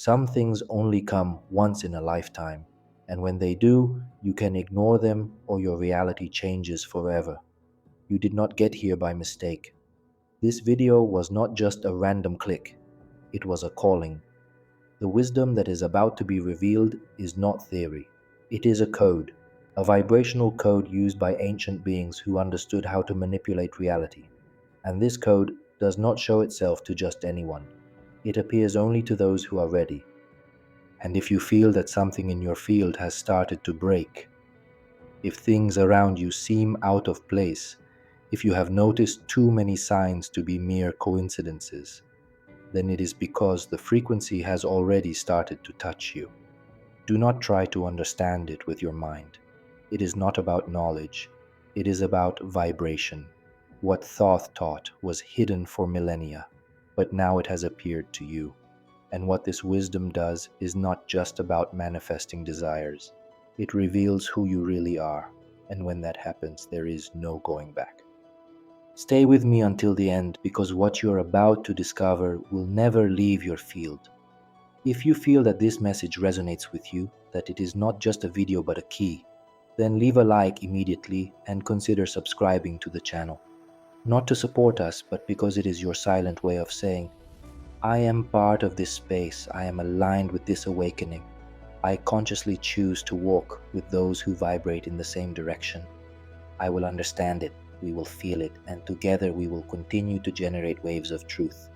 Some things only come once in a lifetime, and when they do, you can ignore them or your reality changes forever. You did not get here by mistake. This video was not just a random click, it was a calling. The wisdom that is about to be revealed is not theory. It is a code, a vibrational code used by ancient beings who understood how to manipulate reality. And this code does not show itself to just anyone. It appears only to those who are ready. And if you feel that something in your field has started to break, if things around you seem out of place, if you have noticed too many signs to be mere coincidences, then it is because the frequency has already started to touch you. Do not try to understand it with your mind. It is not about knowledge. It is about vibration. What Thoth taught was hidden for millennia, but now it has appeared to you. And what this wisdom does is not just about manifesting desires. It reveals who you really are, and when that happens, there is no going back. Stay with me until the end, because what you're about to discover will never leave your field. If you feel that this message resonates with you, that it is not just a video but a key, then leave a like immediately and consider subscribing to the channel. Not to support us, but because it is your silent way of saying, I am part of this space, I am aligned with this awakening. I consciously choose to walk with those who vibrate in the same direction. I will understand it, we will feel it, and together we will continue to generate waves of truth.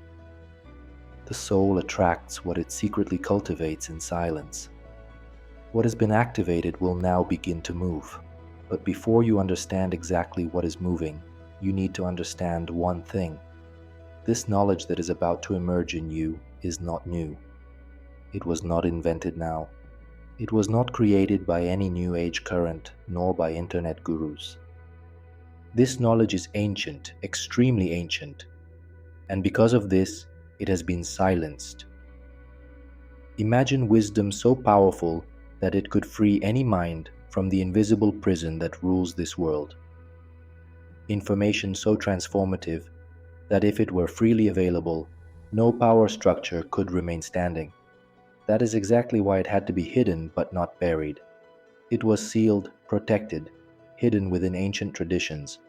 The soul attracts what it secretly cultivates in silence. What has been activated will now begin to move. But before you understand exactly what is moving, you need to understand one thing. This knowledge that is about to emerge in you is not new. It was not invented now. It was not created by any new age current, nor by internet gurus. This knowledge is ancient, extremely ancient, and because of this, it has been silenced. Imagine wisdom so powerful that it could free any mind from the invisible prison that rules this world. Information so transformative that if it were freely available, no power structure could remain standing. That is exactly why it had to be hidden but not buried. It was sealed, protected, hidden within ancient traditions,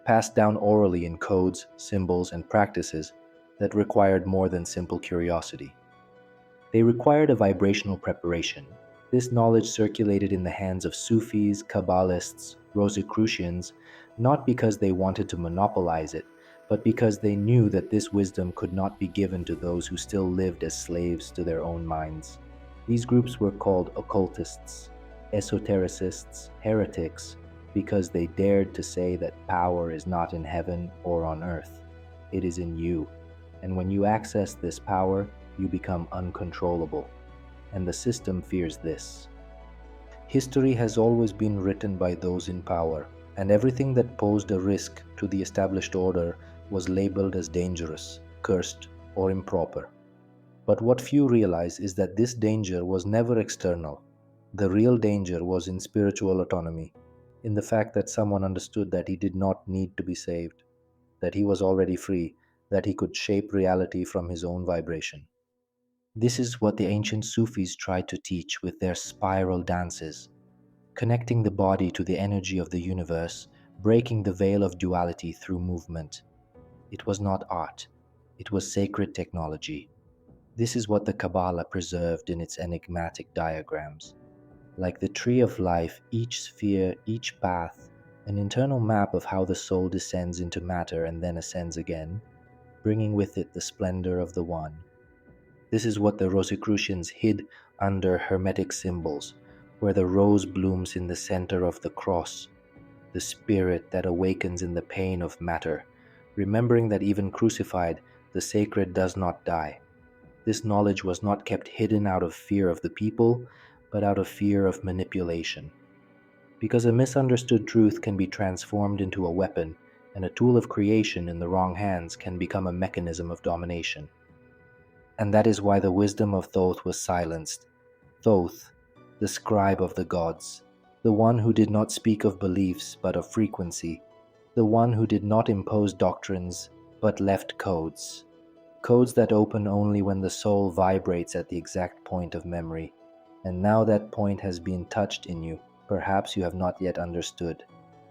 passed down orally in codes, symbols, and practices that required more than simple curiosity. They required a vibrational preparation. This knowledge circulated in the hands of Sufis, Kabbalists, Rosicrucians, not because they wanted to monopolize it, but because they knew that this wisdom could not be given to those who still lived as slaves to their own minds. These groups were called occultists, esotericists, heretics, because they dared to say that power is not in heaven or on earth. It is in you. And when you access this power, you become uncontrollable. And the system fears this. History has always been written by those in power, and everything that posed a risk to the established order was labeled as dangerous, cursed, or improper. But what few realize is that this danger was never external. The real danger was in spiritual autonomy, in the fact that someone understood that he did not need to be saved, that he was already free, that he could shape reality from his own vibration. This is what the ancient Sufis tried to teach with their spiral dances, connecting the body to the energy of the universe, breaking the veil of duality through movement. It was not art, it was sacred technology. This is what the Kabbalah preserved in its enigmatic diagrams. Like the tree of life, each sphere, each path, an internal map of how the soul descends into matter and then ascends again, bringing with it the splendor of the One. This is what the Rosicrucians hid under hermetic symbols, where the rose blooms in the center of the cross, the spirit that awakens in the pain of matter, remembering that even crucified, the sacred does not die. This knowledge was not kept hidden out of fear of the people, but out of fear of manipulation. Because a misunderstood truth can be transformed into a weapon, and a tool of creation in the wrong hands can become a mechanism of domination. And that is why the wisdom of Thoth was silenced. Thoth, the scribe of the gods, the one who did not speak of beliefs but of frequency, the one who did not impose doctrines but left codes. Codes that open only when the soul vibrates at the exact point of memory. And now that point has been touched in you, perhaps you have not yet understood.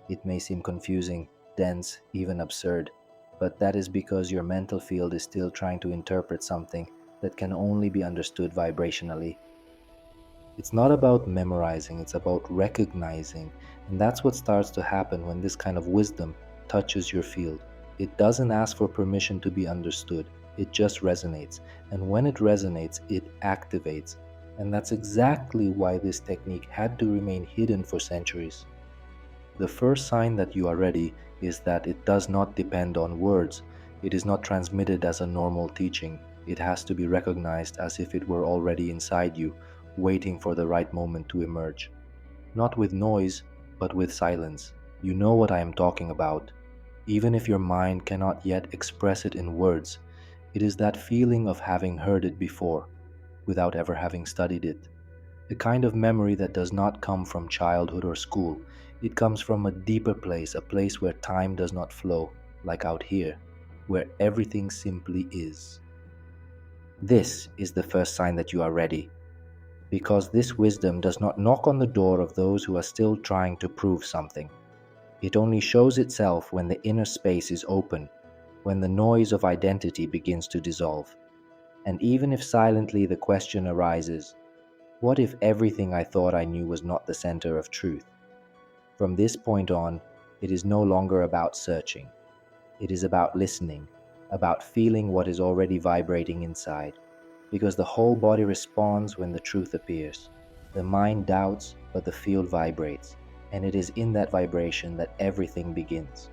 It may seem confusing, dense, even absurd, but that is because your mental field is still trying to interpret something that can only be understood vibrationally. It's not about memorizing, it's about recognizing, and that's what starts to happen when this kind of wisdom touches your field. It doesn't ask for permission to be understood, it just resonates, and when it resonates, it activates. And that's exactly why this technique had to remain hidden for centuries. The first sign that you are ready is that it does not depend on words. It is not transmitted as a normal teaching. It has to be recognized as if it were already inside you, waiting for the right moment to emerge. Not with noise, but with silence. You know what I am talking about. Even if your mind cannot yet express it in words, it is that feeling of having heard it before, without ever having studied it. The kind of memory that does not come from childhood or school. It comes from a deeper place, a place where time does not flow, like out here, where everything simply is. This is the first sign that you are ready, because this wisdom does not knock on the door of those who are still trying to prove something. It only shows itself when the inner space is open, when the noise of identity begins to dissolve. And even if silently the question arises, what if everything I thought I knew was not the center of truth? From this point on, it is no longer about searching. It is about listening, about feeling what is already vibrating inside. Because the whole body responds when the truth appears. The mind doubts, but the field vibrates. And it is in that vibration that everything begins.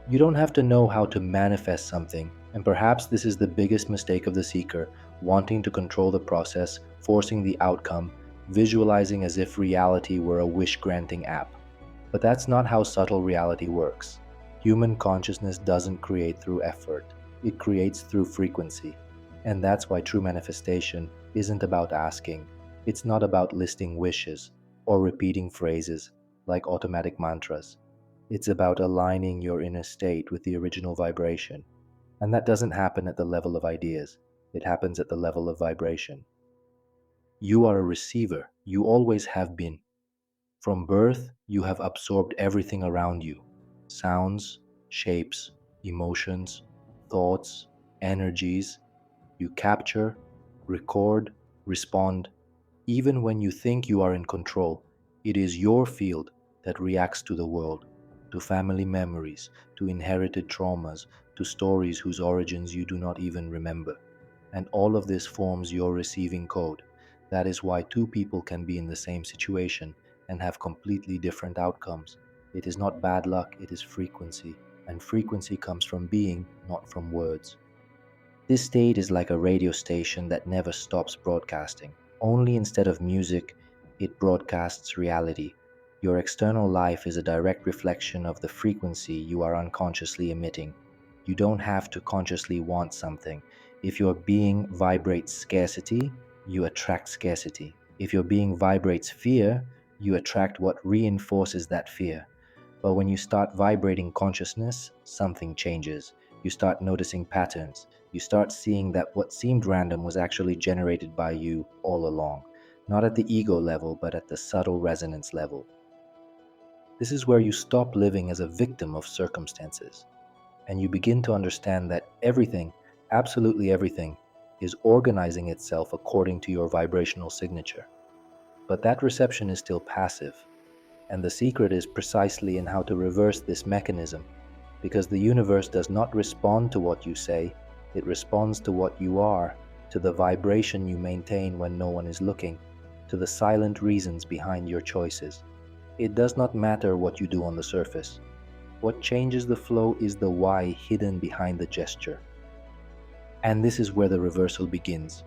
You don't have to know how to manifest something, and perhaps this is the biggest mistake of the seeker, wanting to control the process, forcing the outcome, visualizing as if reality were a wish-granting app. But that's not how subtle reality works. Human consciousness doesn't create through effort, it creates through frequency. And that's why true manifestation isn't about asking, it's not about listing wishes or repeating phrases like automatic mantras. It's about aligning your inner state with the original vibration. And that doesn't happen at the level of ideas, it happens at the level of vibration. You are a receiver, you always have been. From birth, you have absorbed everything around you: sounds, shapes, emotions, thoughts, energies. You capture, record, respond. Even when you think you are in control, it is your field that reacts to the world, to family memories, to inherited traumas, to stories whose origins you do not even remember. And all of this forms your receiving code. That is why two people can be in the same situation and have completely different outcomes. It is not bad luck, it is frequency. And frequency comes from being, not from words. This state is like a radio station that never stops broadcasting. Only instead of music, it broadcasts reality. Your external life is a direct reflection of the frequency you are unconsciously emitting. You don't have to consciously want something. If your being vibrates scarcity, you attract scarcity. If your being vibrates fear, you attract what reinforces that fear. But when you start vibrating consciousness, something changes. You start noticing patterns. You start seeing that what seemed random was actually generated by you all along, not at the ego level, but at the subtle resonance level. This is where you stop living as a victim of circumstances, and you begin to understand that everything, absolutely everything, is organizing itself according to your vibrational signature. But that reception is still passive, and the secret is precisely in how to reverse this mechanism, because the universe does not respond to what you say, it responds to what you are, to the vibration you maintain when no one is looking, to the silent reasons behind your choices. It does not matter what you do on the surface. What changes the flow is the why hidden behind the gesture. And this is where the reversal begins.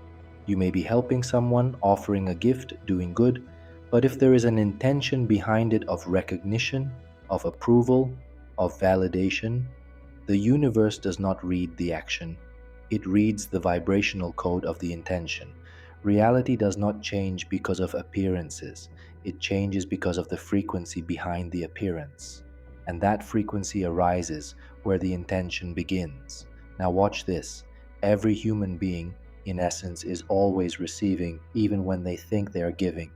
You may be helping someone, offering a gift, doing good, but if there is an intention behind it of recognition, of approval, of validation, the universe does not read the action. It reads the vibrational code of the intention. Reality does not change because of appearances. It changes because of the frequency behind the appearance. And that frequency arises where the intention begins. Now watch this. Every human being, in essence, is always receiving, even when they think they are giving.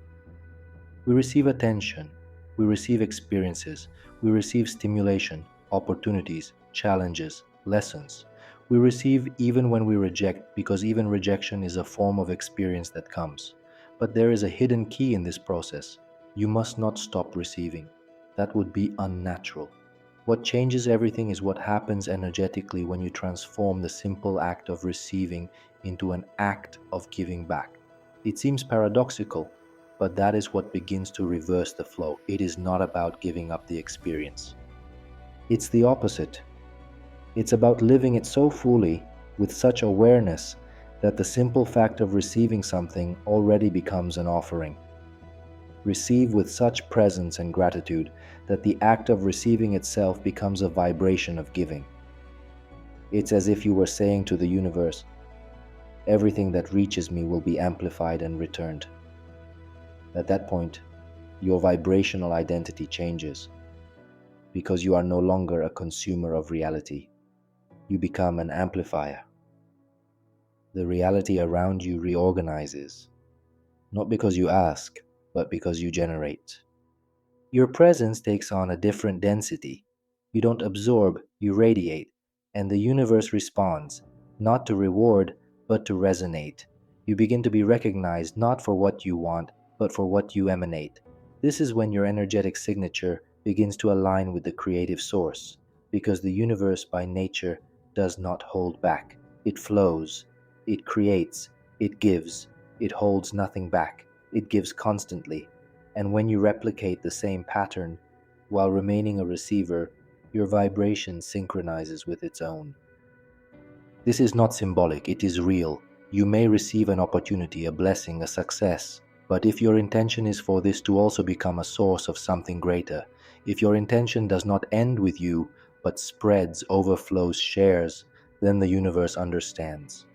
We receive attention, we receive experiences, we receive stimulation, opportunities, challenges, lessons. We receive even when we reject, because even rejection is a form of experience that comes. But there is a hidden key in this process. You must not stop receiving. That would be unnatural. What changes everything is what happens energetically when you transform the simple act of receiving into an act of giving back. It seems paradoxical, but that is what begins to reverse the flow. It is not about giving up the experience. It's the opposite. It's about living it so fully, with such awareness, that the simple fact of receiving something already becomes an offering. Receive with such presence and gratitude that the act of receiving itself becomes a vibration of giving. It's as if you were saying to the universe, everything that reaches me will be amplified and returned. At that point, your vibrational identity changes, because you are no longer a consumer of reality. You become an amplifier. The reality around you reorganizes, not because you ask, but because you generate. Your presence takes on a different density. You don't absorb, you radiate, and the universe responds, not to reward, but to resonate. You begin to be recognized not for what you want, but for what you emanate. This is when your energetic signature begins to align with the creative source, because the universe by nature does not hold back. It flows, it creates, it gives, it holds nothing back, it gives constantly. And when you replicate the same pattern while remaining a receiver, your vibration synchronizes with its own. This is not symbolic, it is real. You may receive an opportunity, a blessing, a success, but if your intention is for this to also become a source of something greater, if your intention does not end with you, but spreads, overflows, shares, then the universe understands.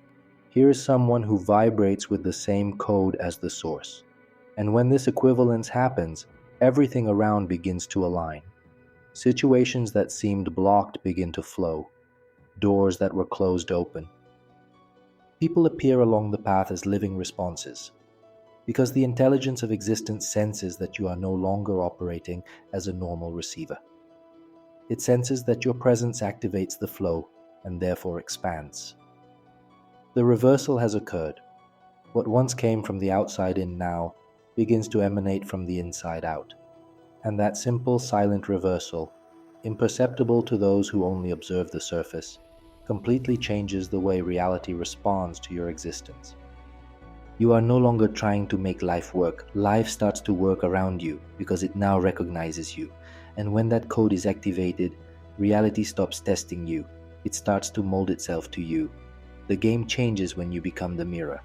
Here is someone who vibrates with the same code as the source. And when this equivalence happens, everything around begins to align. Situations that seemed blocked begin to flow. Doors that were closed open. People appear along the path as living responses, because the intelligence of existence senses that you are no longer operating as a normal receiver. It senses that your presence activates the flow and therefore expands. The reversal has occurred. What once came from the outside in now begins to emanate from the inside out. And that simple, silent reversal, imperceptible to those who only observe the surface, completely changes the way reality responds to your existence. You are no longer trying to make life work. Life starts to work around you because it now recognizes you. And when that code is activated, reality stops testing you. It starts to mold itself to you. The game changes when you become the mirror.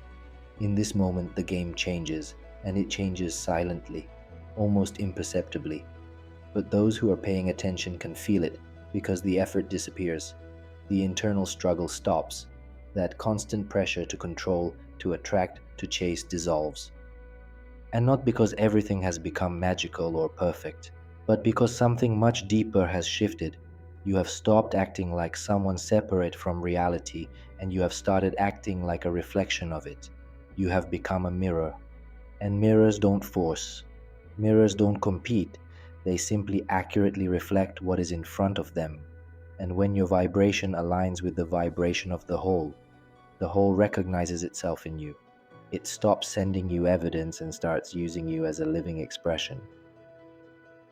In this moment, the game changes, and it changes silently, almost imperceptibly. But those who are paying attention can feel it, because the effort disappears. The internal struggle stops. That constant pressure to control, to attract, to chase dissolves. And not because everything has become magical or perfect, but because something much deeper has shifted. You have stopped acting like someone separate from reality, and you have started acting like a reflection of it. You have become a mirror. And mirrors don't force. Mirrors don't compete. They simply accurately reflect what is in front of them. And when your vibration aligns with the vibration of the whole recognizes itself in you. It stops sending you evidence and starts using you as a living expression.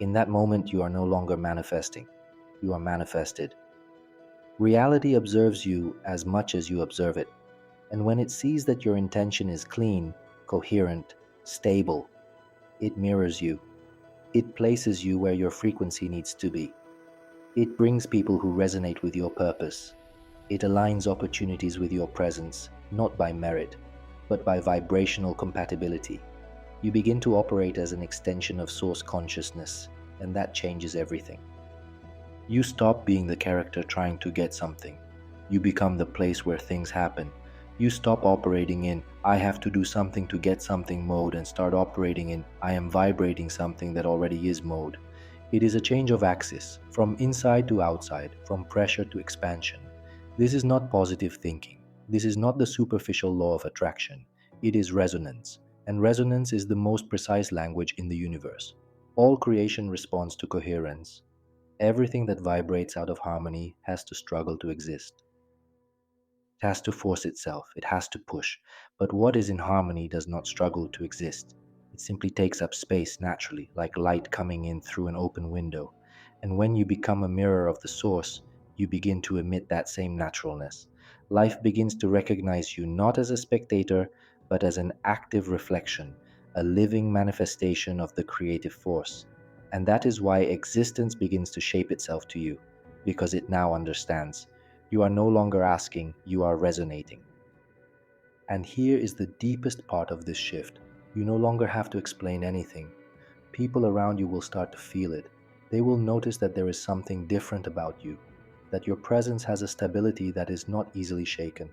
In that moment, you are no longer manifesting. You are manifested. Reality observes you as much as you observe it. And when it sees that your intention is clean, coherent, stable, it mirrors you. It places you where your frequency needs to be. It brings people who resonate with your purpose. It aligns opportunities with your presence, not by merit, but by vibrational compatibility. You begin to operate as an extension of source consciousness, and that changes everything. You stop being the character trying to get something. You become the place where things happen. You stop operating in "I have to do something to get something" mode and start operating in "I am vibrating something that already is" mode. It is a change of axis, from inside to outside, from pressure to expansion. This is not positive thinking. This is not the superficial law of attraction, it is resonance, and resonance is the most precise language in the universe. All creation responds to coherence. Everything that vibrates out of harmony has to struggle to exist. It has to force itself, it has to push. But what is in harmony does not struggle to exist. It simply takes up space naturally, like light coming in through an open window. And when you become a mirror of the source, you begin to emit that same naturalness. Life begins to recognize you not as a spectator, but as an active reflection, a living manifestation of the creative force. And that is why existence begins to shape itself to you, because it now understands. You are no longer asking, you are resonating. And here is the deepest part of this shift. You no longer have to explain anything. People around you will start to feel it. They will notice that there is something different about you, that your presence has a stability that is not easily shaken,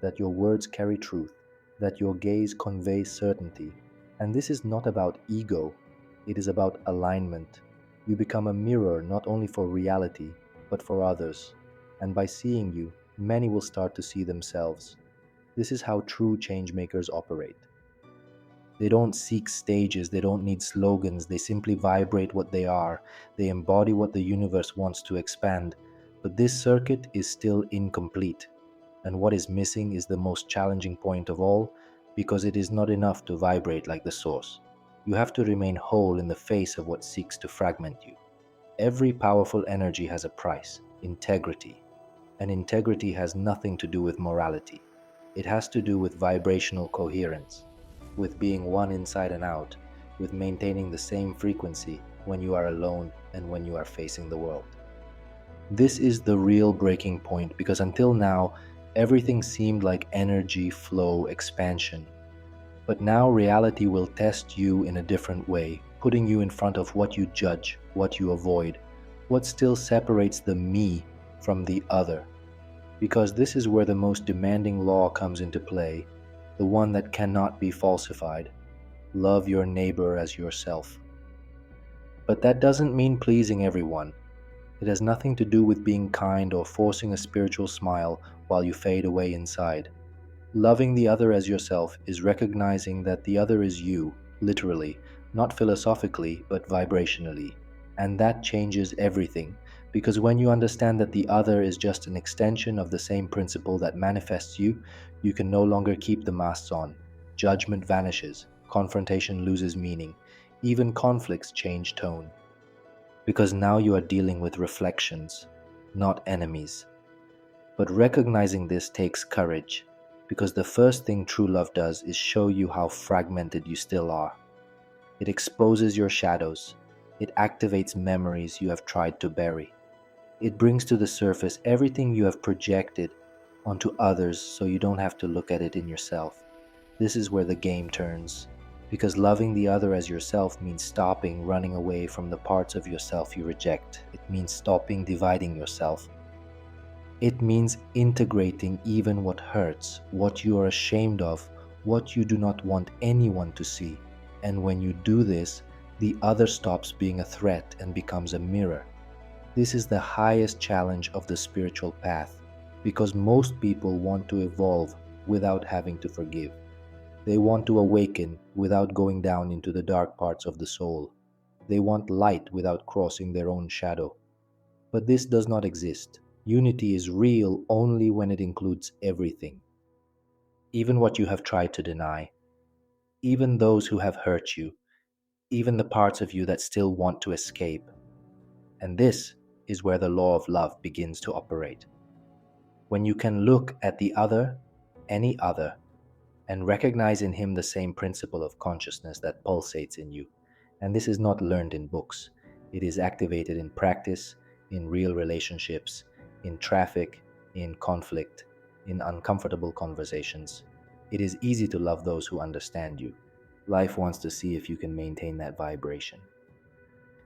that your words carry truth, that your gaze conveys certainty. And this is not about ego, it is about alignment. You become a mirror not only for reality, but for others. And by seeing you, many will start to see themselves. This is how true change makers operate. They don't seek stages, they don't need slogans, they simply vibrate what they are. They embody what the universe wants to expand. But this circuit is still incomplete. And what is missing is the most challenging point of all, because it is not enough to vibrate like the source. You have to remain whole in the face of what seeks to fragment you. Every powerful energy has a price: integrity. And integrity has nothing to do with morality. It has to do with vibrational coherence, with being one inside and out, with maintaining the same frequency when you are alone and when you are facing the world. This is the real breaking point, because until now, everything seemed like energy, flow, expansion. But now reality will test you in a different way, putting you in front of what you judge, what you avoid, what still separates the me from the other. Because this is where the most demanding law comes into play, the one that cannot be falsified. Love your neighbor as yourself. But that doesn't mean pleasing everyone. It has nothing to do with being kind or forcing a spiritual smile while you fade away inside. Loving the other as yourself is recognizing that the other is you, literally, not philosophically, but vibrationally. And that changes everything, because when you understand that the other is just an extension of the same principle that manifests you, you can no longer keep the masks on. Judgment vanishes, confrontation loses meaning, even conflicts change tone. Because now you are dealing with reflections, not enemies. But recognizing this takes courage, because the first thing true love does is show you how fragmented you still are. It exposes your shadows. It activates memories you have tried to bury. It brings to the surface everything you have projected onto others so you don't have to look at it in yourself. This is where the game turns, because loving the other as yourself means stopping running away from the parts of yourself you reject. It means stopping dividing yourself. It means integrating even what hurts, what you are ashamed of, what you do not want anyone to see. And when you do this, the other stops being a threat and becomes a mirror. This is the highest challenge of the spiritual path, because most people want to evolve without having to forgive. They want to awaken without going down into the dark parts of the soul. They want light without crossing their own shadow. But this does not exist. Unity is real only when it includes everything, even what you have tried to deny, even those who have hurt you, even the parts of you that still want to escape. And this is where the law of love begins to operate. When you can look at the other, any other, and recognize in him the same principle of consciousness that pulsates in you. And this is not learned in books. It is activated in practice, in real relationships, in traffic, in conflict, in uncomfortable conversations. It is easy to love those who understand you. Life wants to see if you can maintain that vibration.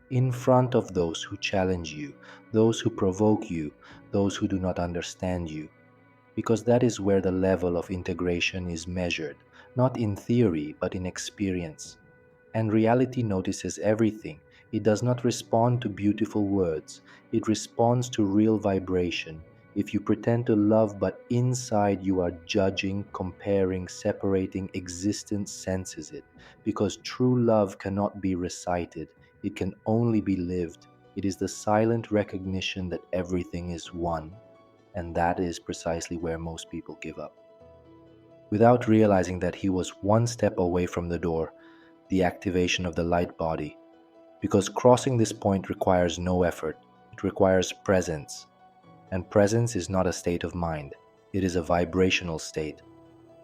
In front of those who challenge you, those who provoke you, those who do not understand you, because that is where the level of integration is measured, not in theory, but in experience. And reality notices everything. It does not respond to beautiful words, it responds to real vibration. If you pretend to love but inside you are judging, comparing, separating, existence senses it. Because true love cannot be recited, it can only be lived. It is the silent recognition that everything is one, and that is precisely where most people give up. Without realizing that he was one step away from the door, the activation of the light body. Because crossing this point requires no effort, it requires presence. And presence is not a state of mind, it is a vibrational state.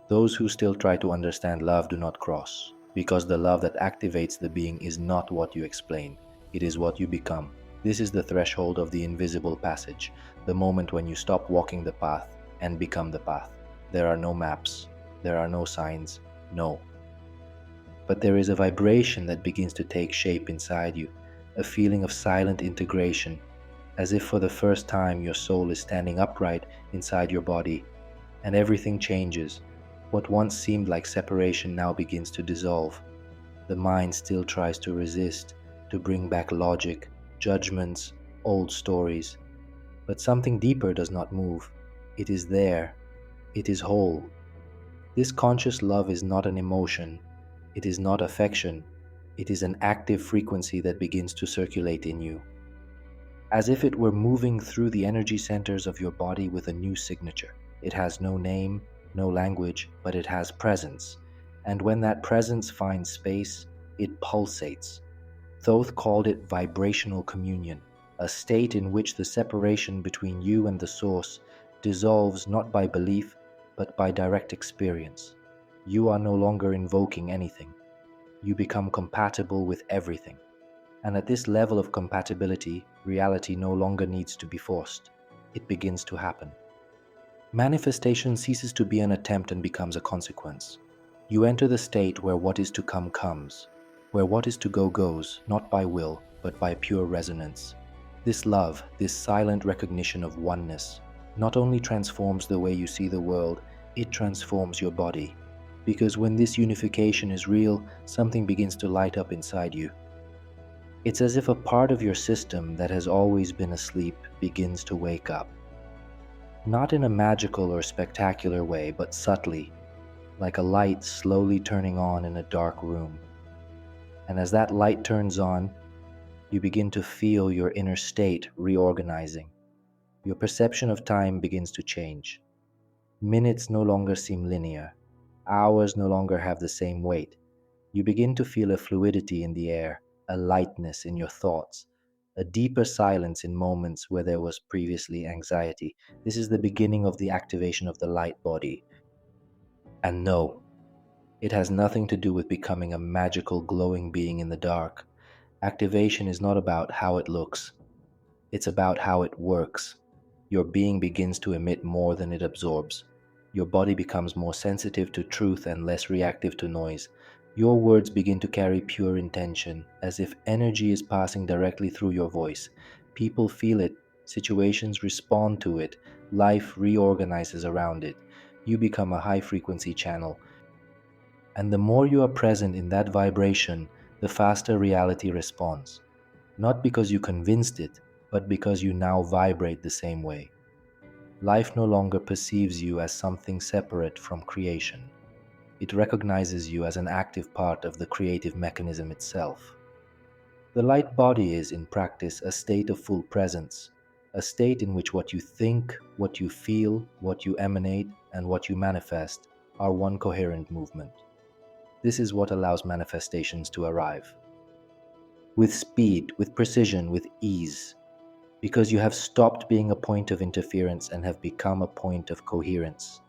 Those who still try to understand love do not cross, because the love that activates the being is not what you explain, it is what you become. This is the threshold of the invisible passage, the moment when you stop walking the path and become the path. There are no maps, there are no signs, no. But there is a vibration that begins to take shape inside you, a feeling of silent integration, as if for the first time your soul is standing upright inside your body, and everything changes. What once seemed like separation now begins to dissolve. The mind still tries to resist, to bring back logic, judgments, old stories. But something deeper does not move. It is there. It is whole. This conscious love is not an emotion. It is not affection. It is an active frequency that begins to circulate in you, as if it were moving through the energy centers of your body with a new signature. It has no name, no language, but it has presence. And when that presence finds space, it pulsates. Thoth called it vibrational communion, a state in which the separation between you and the source dissolves not by belief, but by direct experience. You are no longer invoking anything. You become compatible with everything. And at this level of compatibility, reality no longer needs to be forced. It begins to happen. Manifestation ceases to be an attempt and becomes a consequence. You enter the state where what is to come comes, where what is to go goes, not by will, but by pure resonance. This love, this silent recognition of oneness, not only transforms the way you see the world, it transforms your body. Because when this unification is real, something begins to light up inside you. It's as if a part of your system that has always been asleep begins to wake up. Not in a magical or spectacular way, but subtly, like a light slowly turning on in a dark room. And as that light turns on, you begin to feel your inner state reorganizing. Your perception of time begins to change. Minutes no longer seem linear. Hours no longer have the same weight. You begin to feel a fluidity in the air, a lightness in your thoughts, a deeper silence in moments where there was previously anxiety. This is the beginning of the activation of the light body. And no, it has nothing to do with becoming a magical glowing being in the dark. Activation is not about how it looks. It's about how it works. Your being begins to emit more than it absorbs. Your body becomes more sensitive to truth and less reactive to noise. Your words begin to carry pure intention, as if energy is passing directly through your voice. People feel it, situations respond to it, life reorganizes around it. You become a high-frequency channel. And the more you are present in that vibration, the faster reality responds. Not because you convinced it, but because you now vibrate the same way. Life no longer perceives you as something separate from creation. It recognizes you as an active part of the creative mechanism itself. The light body is, in practice, a state of full presence, a state in which what you think, what you feel, what you emanate, and what you manifest are one coherent movement. This is what allows manifestations to arrive. With speed, with precision, with ease, because you have stopped being a point of interference and have become a point of coherence.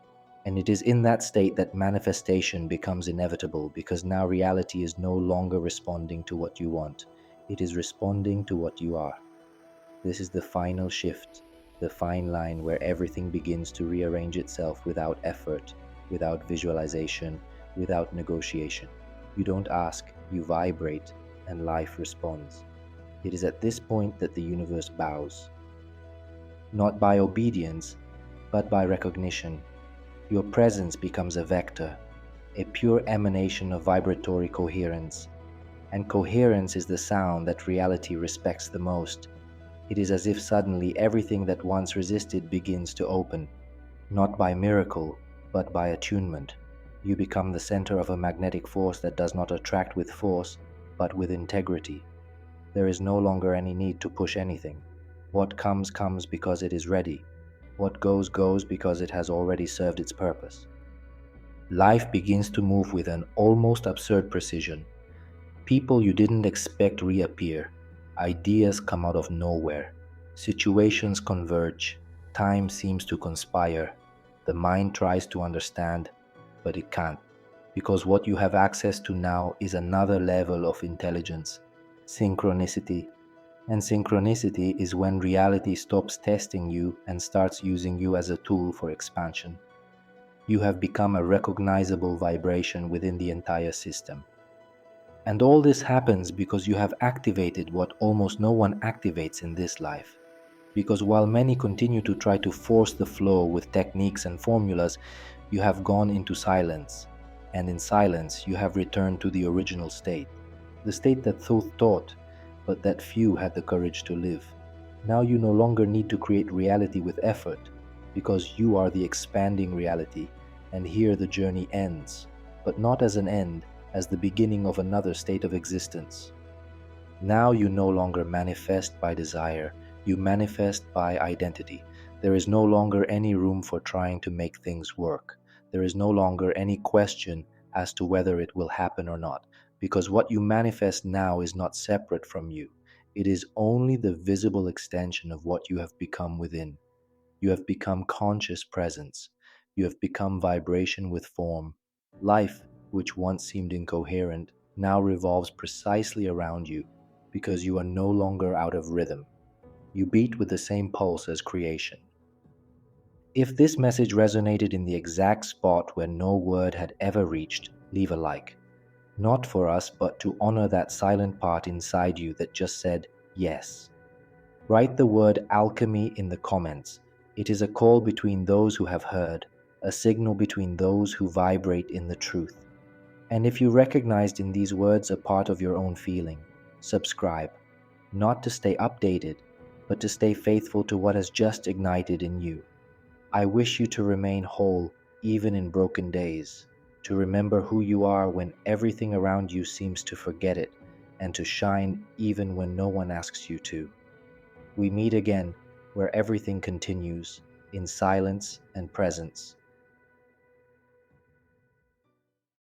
And it is in that state that manifestation becomes inevitable, because now reality is no longer responding to what you want. It is responding to what you are. This is the final shift, the fine line where everything begins to rearrange itself without effort, without visualization, without negotiation. You don't ask, you vibrate, and life responds. It is at this point that the universe bows. Not by obedience, but by recognition. Your presence becomes a vector, a pure emanation of vibratory coherence. And coherence is the sound that reality respects the most. It is as if suddenly everything that once resisted begins to open, not by miracle, but by attunement. You become the center of a magnetic force that does not attract with force, but with integrity. There is no longer any need to push anything. What comes, comes because it is ready. What goes, goes because it has already served its purpose. Life begins to move with an almost absurd precision. People you didn't expect reappear. Ideas come out of nowhere. Situations converge. Time seems to conspire. The mind tries to understand, but it can't, because what you have access to now is another level of intelligence, synchronicity. And synchronicity is when reality stops testing you and starts using you as a tool for expansion. You have become a recognizable vibration within the entire system. And all this happens because you have activated what almost no one activates in this life. Because while many continue to try to force the flow with techniques and formulas, you have gone into silence. And in silence, you have returned to the original state. The state that Thoth taught, but that few had the courage to live. Now you no longer need to create reality with effort, because you are the expanding reality, and here the journey ends, but not as an end, as the beginning of another state of existence. Now you no longer manifest by desire, you manifest by identity. There is no longer any room for trying to make things work. There is no longer any question as to whether it will happen or not, because what you manifest now is not separate from you. It is only the visible extension of what you have become within. You have become conscious presence. You have become vibration with form. Life, which once seemed incoherent, now revolves precisely around you because you are no longer out of rhythm. You beat with the same pulse as creation. If this message resonated in the exact spot where no word had ever reached, leave a like. Not for us, but to honor that silent part inside you that just said yes. Write the word alchemy in the comments. It is a call between those who have heard, a signal between those who vibrate in the truth. And if you recognized in these words a part of your own feeling, subscribe, not to stay updated, but to stay faithful to what has just ignited in you. I wish you to remain whole even in broken days, to remember who you are when everything around you seems to forget it, and to shine even when no one asks you to. We meet again where everything continues in silence and presence.